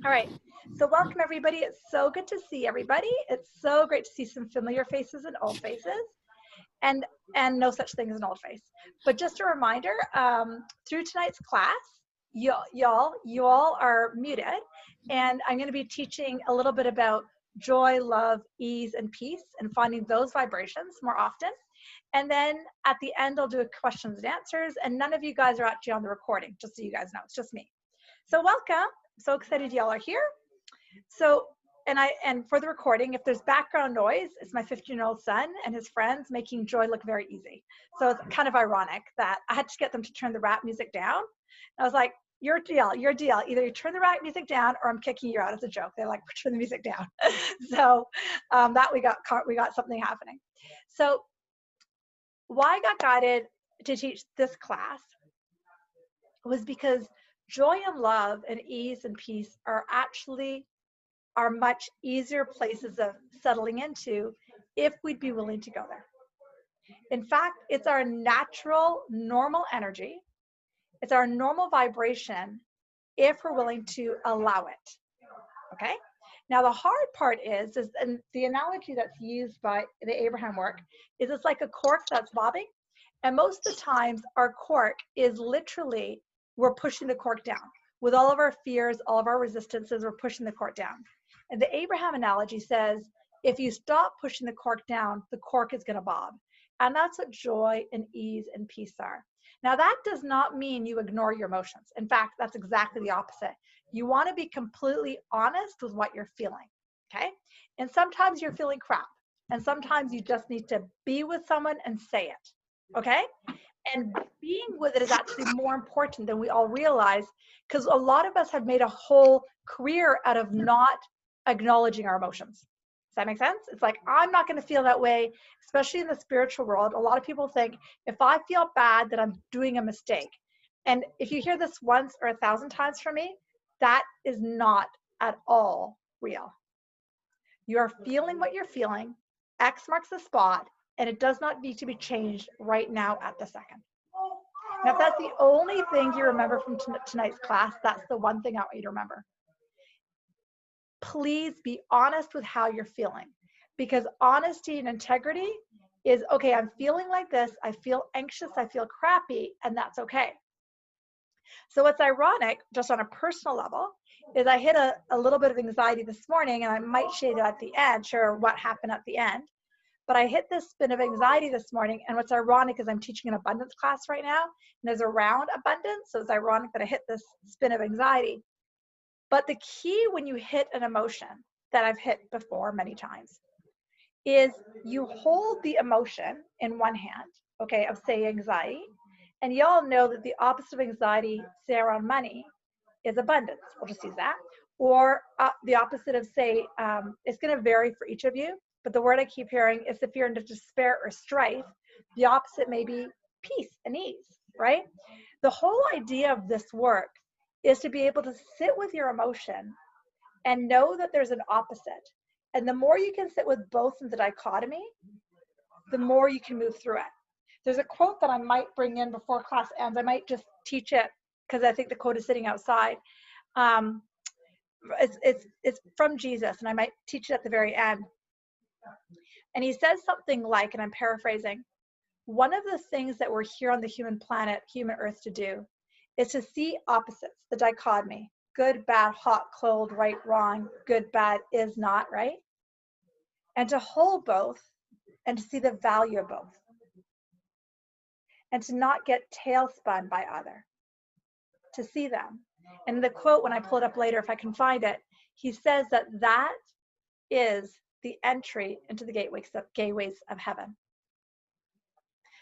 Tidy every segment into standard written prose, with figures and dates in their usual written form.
All right. So welcome everybody. It's so good to see everybody. It's so great to see some familiar faces and old faces, and no such thing as an old face. But just a reminder, through tonight's class, you all are muted, and I'm going to be teaching a little bit about joy, love, ease, and peace, and finding those vibrations more often. And then at the end, I'll do a questions and answers. And none of you guys are actually on the recording, just so you guys know. It's just me. So welcome. I'm so excited y'all are here. So, and for the recording, if there's background noise, it's my 15-year-old son and his friends making joy look very easy. So it's kind of ironic that I had to get them to turn the rap music down. And I was like, your deal. Either you turn the rap music down or I'm kicking you out as a joke. They're like, turn the music down. So that we got something happening. So why I got guided to teach this class was because joy and love and ease and peace are much easier places of settling into if we'd be willing to go there. In fact, it's our natural, normal energy. It's our normal vibration if we're willing to allow it. Okay? Now, the hard part is and the analogy that's used by the Abraham work is it's like a cork that's bobbing. And most of the times, our cork is literally, we're pushing the cork down. With all of our fears, all of our resistances, we're pushing the cork down. And the Abraham analogy says, if you stop pushing the cork down, the cork is going to bob. And that's what joy and ease and peace are. Now, that does not mean you ignore your emotions. In fact, that's exactly the opposite. You want to be completely honest with what you're feeling, okay? And sometimes you're feeling crap. And sometimes you just need to be with someone and say it, okay? And being with it is actually more important than we all realize, because a lot of us have made a whole career out of not acknowledging our emotions. Does that make sense? It's like, I'm not going to feel that way, especially in the spiritual world. A lot of people think if I feel bad, that I'm doing a mistake. And if you hear this once or 1,000 times from me, that is not at all real. You are feeling what you're feeling. X marks the spot, and it does not need to be changed right now at the second. Now, if that's the only thing you remember from tonight's class, that's the one thing I want you to remember. Please be honest with how you're feeling, because honesty and integrity is, okay, I'm feeling like this, I feel anxious, I feel crappy, and that's okay. So what's ironic, just on a personal level, is I hit a little bit of anxiety this morning, and I might share that at the end, share what happened at the end. But I hit this spin of anxiety this morning, and what's ironic is I'm teaching an abundance class right now, and there's around abundance, so it's ironic that I hit this spin of anxiety. But the key when you hit an emotion that I've hit before many times is you hold the emotion in one hand, okay, of say anxiety. And y'all know that the opposite of anxiety, say around money, is abundance. We'll just use that. Or the opposite of say, it's going to vary for each of you, but the word I keep hearing is if you're into despair or strife, the opposite may be peace and ease, right? The whole idea of this work is to be able to sit with your emotion and know that there's an opposite. And the more you can sit with both in the dichotomy, the more you can move through it. There's a quote that I might bring in before class ends. I might just teach it because I think the quote is sitting outside. It's from Jesus, and I might teach it at the very end. And he says something like, and I'm paraphrasing, one of the things that we're here on the human planet, human earth, to do is to see opposites, the dichotomy, good, bad, hot, cold, right, wrong, good, bad, is not, right? And to hold both and to see the value of both. And to not get tailspun by other, to see them. And the quote, when I pull it up later, if I can find it, he says that is the entry into the gateways of heaven.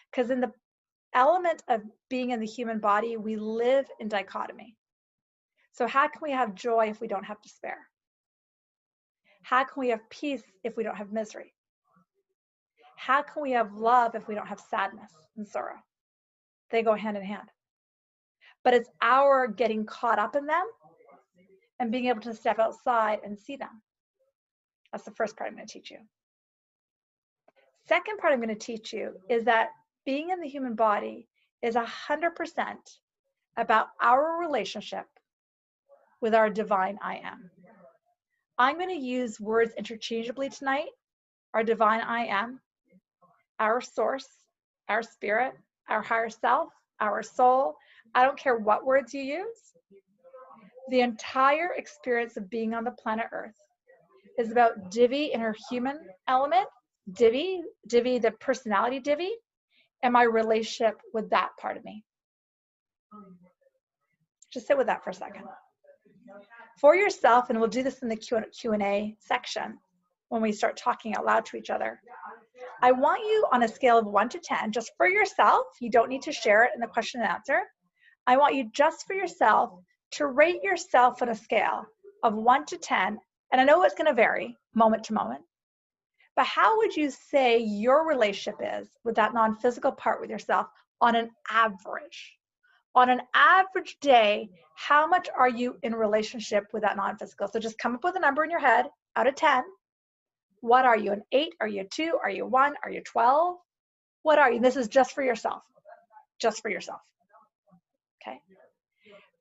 Because in the element of being in the human body, we live in dichotomy. So how can we have joy if we don't have despair? How can we have peace if we don't have misery? How can we have love if we don't have sadness and sorrow? They go hand in hand. But it's our getting caught up in them and being able to step outside and see them. That's the first part I'm going to teach you. Second part I'm going to teach you is that being in the human body is 100% about our relationship with our divine I am. I'm going to use words interchangeably tonight. Our divine I am, our source, our spirit, our higher self, our soul. I don't care what words you use. The entire experience of being on the planet Earth is about Divi in her human element, Divi, the personality Divi, and my relationship with that part of me. Just sit with that for a second. For yourself, and we'll do this in the Q&A section when we start talking out loud to each other, I want you on a scale of 1 to 10, just for yourself, you don't need to share it in the question and answer. I want you just for yourself to rate yourself on a scale of 1 to 10, and I know it's going to vary moment to moment, but how would you say your relationship is with that non-physical part with yourself on an average? On an average day, how much are you in relationship with that non-physical? So just come up with a number in your head out of 10. What are you, an 8? Are you a 2? Are you 1? Are you 12? What are you? This is just for yourself. Just for yourself. Okay?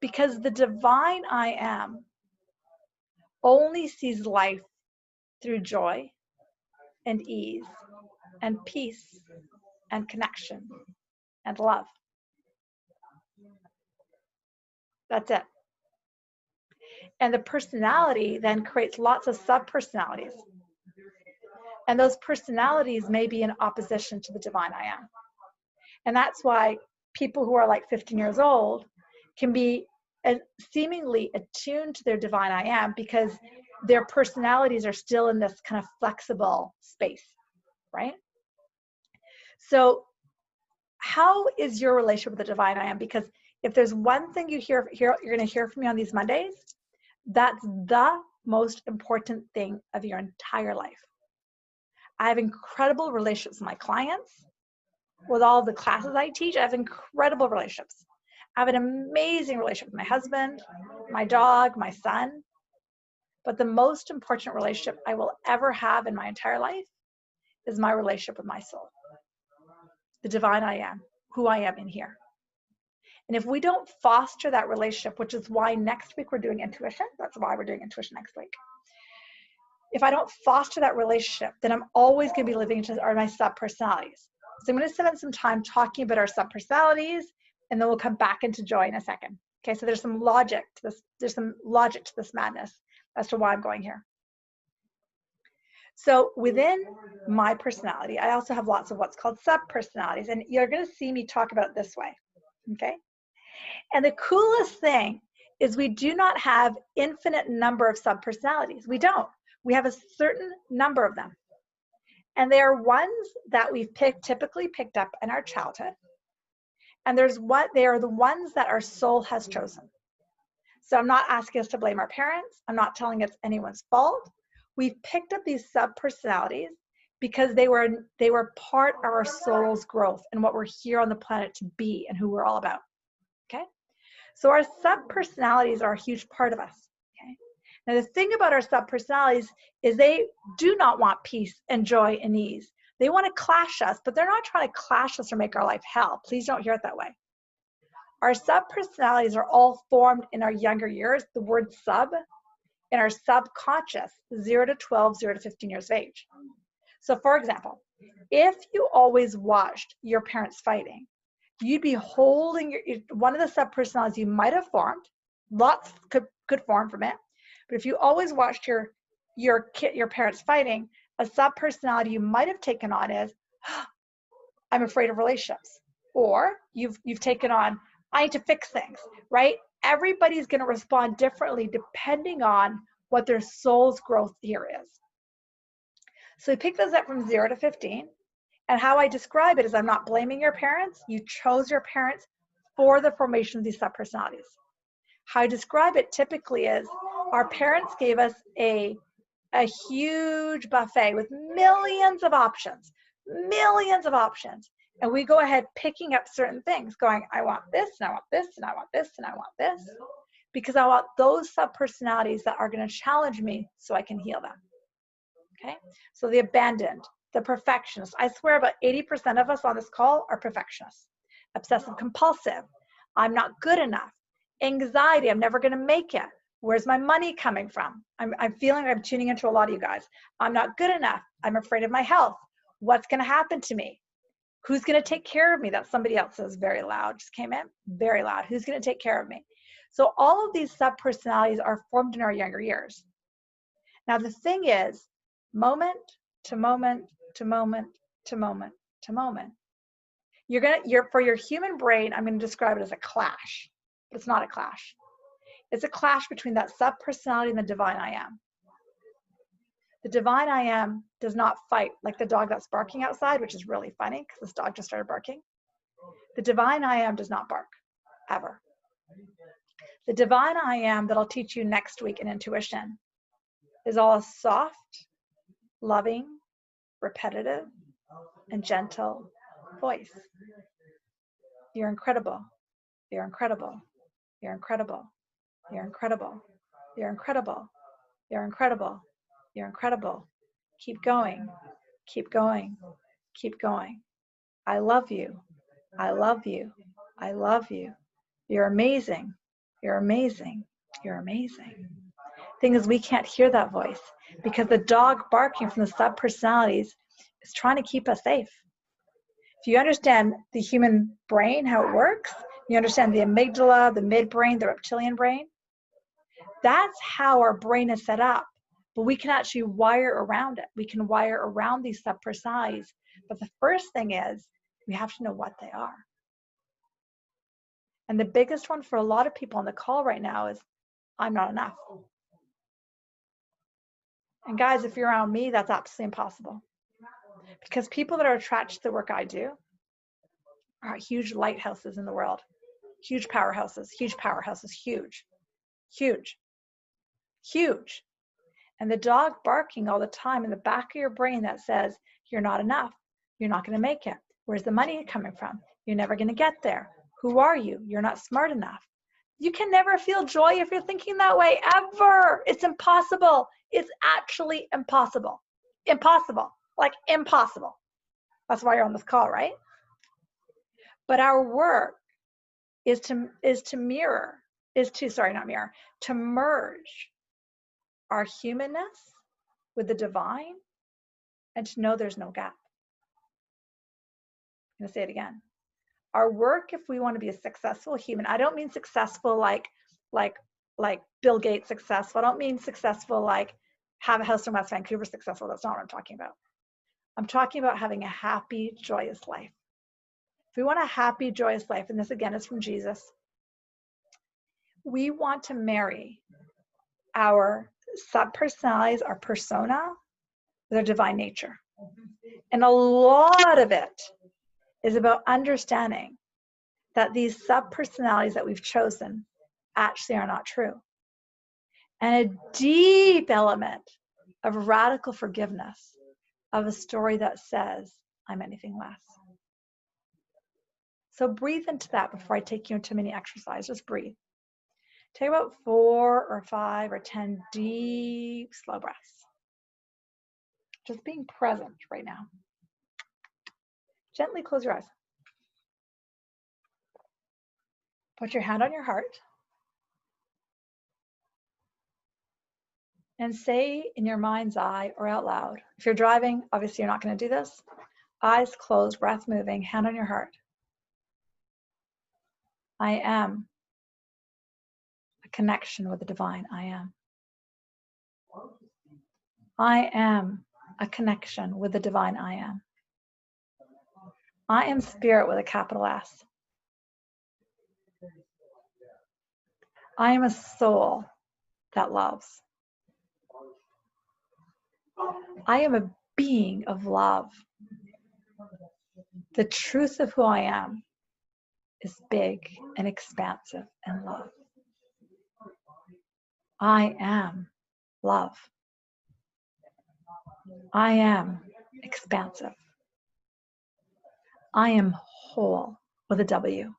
Because the divine I am only sees life through joy and ease and peace and connection and love. That's it. And the personality then creates lots of sub-personalities. And those personalities may be in opposition to the divine I am. And that's why people who are like 15 years old can be seemingly attuned to their divine I am because their personalities are still in this kind of flexible space, right? So how is your relationship with the divine I am? Because if there's one thing you're going to hear from me on these Mondays, that's the most important thing of your entire life. I have incredible relationships with my clients. With all the classes I teach, I have incredible relationships. I have an amazing relationship with my husband, my dog, my son. But the most important relationship I will ever have in my entire life is my relationship with my soul, the divine I am, who I am in here. And if we don't foster that relationship, which is why next week we're doing intuition, that's why we're doing intuition next week. If I don't foster that relationship, then I'm always going to be living into my sub-personalities. So I'm going to spend some time talking about our sub-personalities, and then we'll come back into joy in a second. Okay, so there's some logic to this. There's some logic to this madness as to why I'm going here. So within my personality, I also have lots of what's called sub-personalities, and you're going to see me talk about it this way. Okay, and the coolest thing is we do not have infinite number of sub-personalities. We don't. We have a certain number of them. And they are ones that we've typically picked up in our childhood. And they are the ones that our soul has chosen. So I'm not asking us to blame our parents. I'm not telling it's anyone's fault. We've picked up these sub-personalities because they were part of our soul's growth and what we're here on the planet to be and who we're all about. Okay? So our sub-personalities are a huge part of us. Okay? Now, the thing about our sub-personalities is they do not want peace and joy and ease. They want to clash us, but they're not trying to clash us or make our life hell. Please don't hear it that way. Our sub-personalities are all formed in our younger years, the word sub, in our subconscious, 0 to 12, 0 to 15 years of age. So for example, if you always watched your parents fighting, you'd be holding one of the sub-personalities you might have formed, lots could form from it, but if you always watched your parents fighting, a sub-personality you might have taken on is, I'm afraid of relationships. Or you've taken on, I need to fix things, right? Everybody's going to respond differently depending on what their soul's growth here is. So we pick those up from 0 to 15. And how I describe it is I'm not blaming your parents. You chose your parents for the formation of these sub-personalities. How I describe it typically is our parents gave us a huge buffet with millions of options. And we go ahead picking up certain things, going, I want this, and I want this, and I want this, and I want this, because I want those sub-personalities that are going to challenge me so I can heal them. Okay? So the abandoned, the perfectionist. I swear about 80% of us on this call are perfectionists. Obsessive compulsive. I'm not good enough. Anxiety. I'm never going to make it. Where's my money coming from? I'm feeling I'm tuning into a lot of you guys. I'm not good enough. I'm afraid of my health. What's going to happen to me? Who's going to take care of me? That's somebody else says very loud. Just came in. Very loud. Who's going to take care of me? So all of these sub-personalities are formed in our younger years. Now, the thing is, moment to moment to moment to moment to moment, for your human brain, I'm going to describe it as a clash. But it's not a clash. It's a clash between that sub-personality and the divine I am. The divine I am does not fight like the dog that's barking outside, which is really funny because this dog just started barking. The divine I am does not bark, ever. The divine I am that I'll teach you next week in intuition is all a soft, loving, repetitive, and gentle voice. You're incredible. You're incredible. You're incredible. You're incredible. You're incredible. You're incredible. You're incredible. Keep going. Keep going. Keep going. I love you. I love you. I love you. You're amazing. You're amazing. You're amazing. Thing is, we can't hear that voice because the dog barking from the sub-personalities is trying to keep us safe. If you understand the human brain, how it works, you understand the amygdala, the midbrain, the reptilian brain, that's how our brain is set up. But we can actually wire around it. We can wire around these sub-personalities. But the first thing is, we have to know what they are. And the biggest one for a lot of people on the call right now is, I'm not enough. And guys, if you're around me, that's absolutely impossible. Because people that are attracted to the work I do are huge lighthouses in the world. Huge powerhouses, huge powerhouses, huge, huge, huge. And the dog barking all the time in the back of your brain that says, you're not enough. You're not going to make it. Where's the money coming from? You're never going to get there. Who are you? You're not smart enough. You can never feel joy if you're thinking that way, ever. It's impossible. It's actually impossible. Impossible. Like impossible. That's why you're on this call, right? But our work is to merge our humanness with the divine and to know there's no gap. I'm going to say it again. Our work, if we want to be a successful human, I don't mean successful like Bill Gates successful. I don't mean successful like have a house in West Vancouver successful. That's not what I'm talking about. I'm talking about having a happy, joyous life. If we want a happy, joyous life, and this again is from Jesus, we want to marry our sub-personalities, our persona, with our divine nature. And a lot of it is about understanding that these sub-personalities that we've chosen actually are not true. And a deep element of radical forgiveness of a story that says, I'm anything less. So breathe into that before I take you into a mini exercise. Just breathe. Take about 4 or 5 or 10 deep, slow breaths. Just being present right now. Gently close your eyes. Put your hand on your heart. And say in your mind's eye or out loud. If you're driving, obviously you're not going to do this. Eyes closed, breath moving, hand on your heart. I am a connection with the divine. I am. I am a connection with the divine. I am. I am spirit with a capital S. I am a soul that loves. I am a being of love. The truth of who I am is big and expansive and love. I am love. I am expansive. I am whole with a W.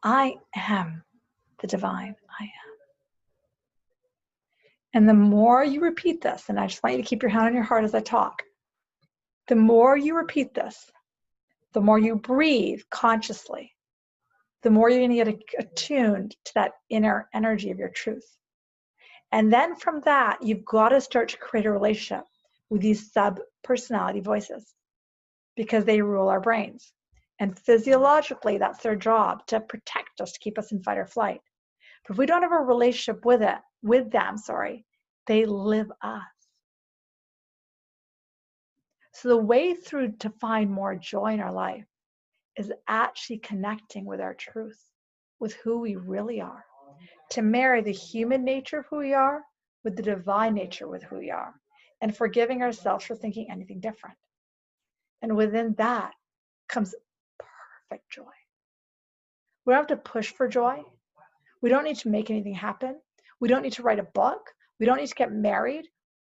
I am the divine. I am. And the more you repeat this, and I just want you to keep your hand on your heart as I talk, the more you repeat this, the more you breathe consciously, the more you're going to get attuned to that inner energy of your truth. And then from that, you've got to start to create a relationship with these sub-personality voices, because they rule our brains. And physiologically, that's their job, to protect us, to keep us in fight or flight. But if we don't have a relationship with them, they live us. So the way through to find more joy in our life is actually connecting with our truth, with who we really are, to marry the human nature of who we are with the divine nature with who we are, and forgiving ourselves for thinking anything different. And within that comes perfect joy. We don't have to push for joy. We don't need to make anything happen. We don't need to write a book. We don't need to get married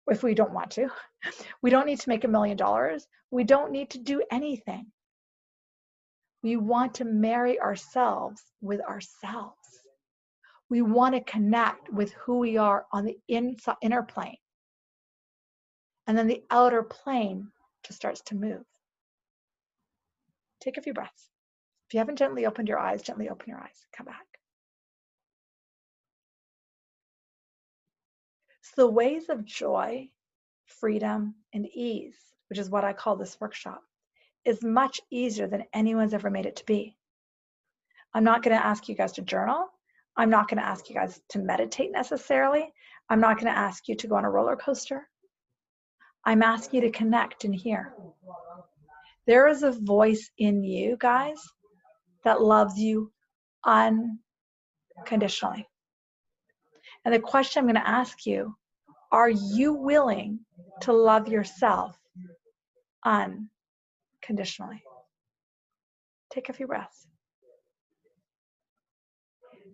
if we don't want to. We don't need to make $1 million. We don't need to do anything. We want to marry ourselves with ourselves. We want to connect with who we are on the inner plane. And then the outer plane just starts to move. Take a few breaths. If you haven't gently opened your eyes, gently open your eyes. Come back. So the ways of joy, freedom, and ease, which is what I call this workshop, is much easier than anyone's ever made it to be. I'm not going to ask you guys to journal. I'm not going to ask you guys to meditate necessarily. I'm not going to ask you to go on a roller coaster. I'm asking you to connect and hear. There is a voice in you, guys, that loves you unconditionally. And the question I'm going to ask you, are you willing to love yourself unconditionally? Take a few breaths.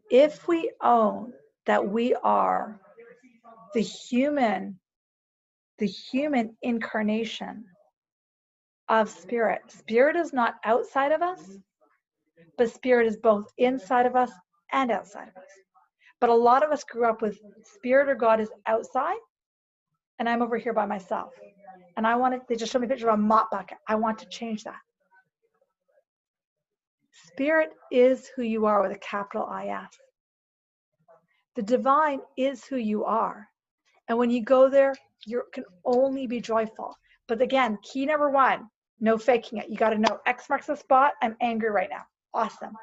If we own that we are the human incarnation of spirit. Spirit is not outside of us, but spirit is both inside of us and outside of us. But a lot of us grew up with spirit or God is outside, and I'm over here by myself. And they just showed me a picture of a mop bucket. I want to change that. Spirit is who you are with a capital IS. The divine is who you are. And when you go there, you can only be joyful. But again, key number 1, no faking it. You got to know X marks the spot. I'm angry right now. Awesome.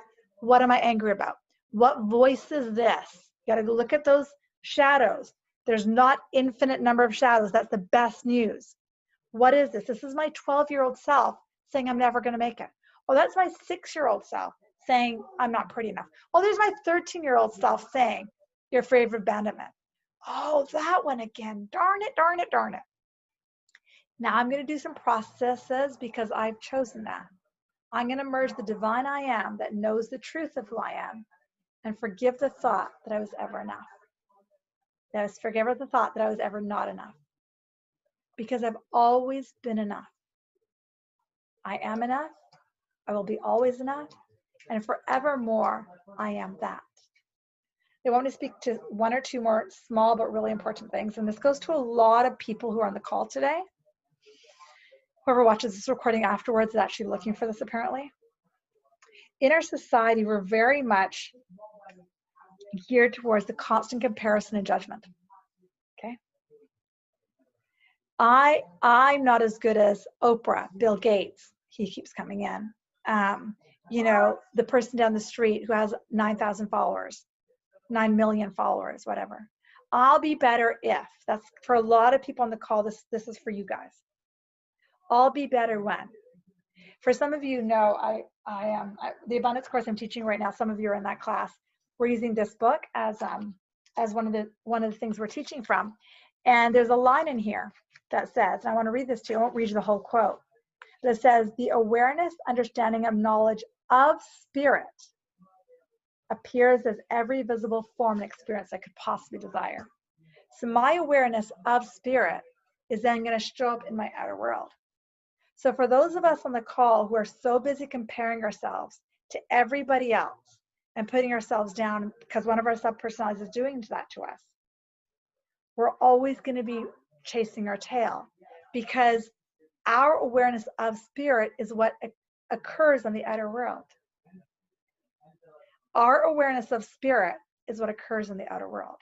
What am I angry about? What voice is this? You got to look at those shadows. There's not infinite number of shadows. That's the best news. What is this? This is my 12-year-old self saying I'm never going to make it. Oh, that's my 6-year-old self saying I'm not pretty enough. Oh, there's my 13-year-old self saying you're afraid of abandonment. Oh, that one again. Darn it, darn it, darn it. Now I'm going to do some processes because I've chosen that. I'm going to merge the divine I am that knows the truth of who I am and forgive the thought that I was ever enough. Forgive the thought that I was ever not enough. Because I've always been enough. I am enough. I will be always enough. And forevermore, I am that. I want to speak to 1 or 2 more small but really important things. And this goes to a lot of people who are on the call today. Whoever watches this recording afterwards is actually looking for this, apparently. In our society, we're very much geared towards the constant comparison and judgment. Okay? I'm not as good as Oprah, Bill Gates. He keeps coming in. The person down the street who has 9,000 followers. 9 million followers, whatever. I'll be better if. That's for a lot of people on the call. This is for you guys. I'll be better when. For some of you know, the abundance course I'm teaching right now. Some of you are in that class. We're using this book as one of the things we're teaching from. And there's a line in here that says, and I want to read this to you. I won't read you the whole quote. That says, the awareness, understanding, and knowledge of spirit appears as every visible form and experience I could possibly desire. So my awareness of spirit is then going to show up in my outer world. So for those of us on the call who are so busy comparing ourselves to everybody else and putting ourselves down because one of our sub-personalities is doing that to us, we're always going to be chasing our tail, because our awareness of spirit is what occurs on the outer world. Our awareness of spirit is what occurs in the outer world.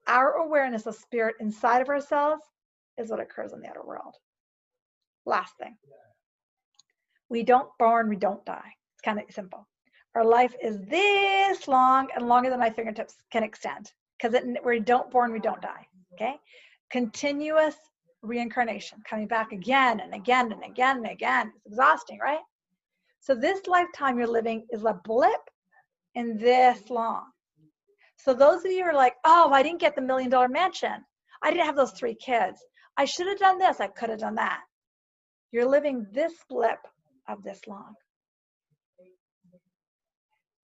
Our awareness of spirit inside of ourselves is what occurs in the outer world. Last thing. We don't born, we don't die. It's kind of simple. Our life is this long and longer than my fingertips can extend, because we don't born, we don't die. Okay? Continuous reincarnation, coming back again and again and again and again. It's exhausting, right? So this lifetime you're living is a blip in this long. So those of you who are like, oh, I didn't get the $1 million mansion. I didn't have those 3 kids. I should have done this. I could have done that. You're living this blip of this long.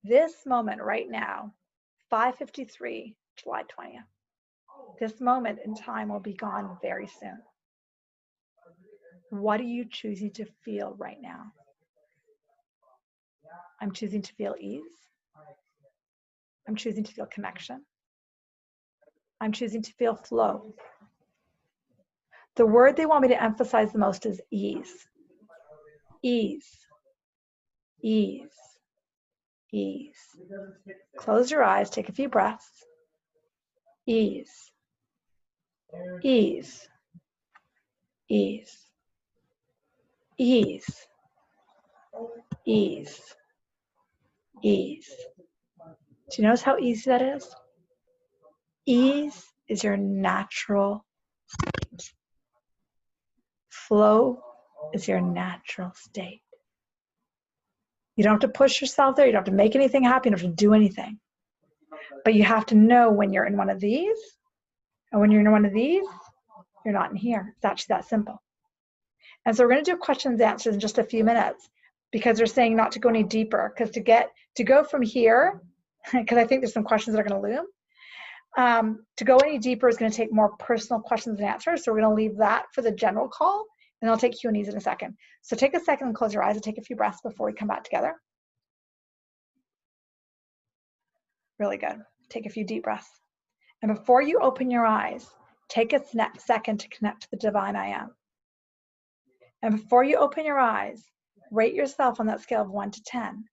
This moment right now, 5:53, July 20th. This moment in time will be gone very soon. What are you choosing to feel right now? I'm choosing to feel ease. I'm choosing to feel connection. I'm choosing to feel flow. The word they want me to emphasize the most is ease. Ease. Ease. Ease. Close your eyes, take a few breaths. Ease. Ease. Ease. Ease. Ease. Ease. Do you notice how easy that is? Ease is your natural state. Flow is your natural state. You don't have to push yourself there. You don't have to make anything happen. You don't have to do anything. But you have to know when you're in one of these, and when you're in one of these, you're not in here. It's actually that simple. And so we're going to do questions and answers in just a few minutes, because they're saying not to go any deeper, because to go from here, because I think there's some questions that are going to loom. To go any deeper is going to take more personal questions and answers. So we're going to leave that for the general call, and I'll take Q&As in a second. So take a second and close your eyes and take a few breaths before we come back together. Really good. Take a few deep breaths. And before you open your eyes, take a second to connect to the divine I am. And before you open your eyes, rate yourself on that scale of 1 to 10.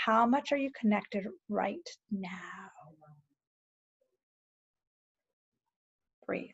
How much are you connected right now? Breathe.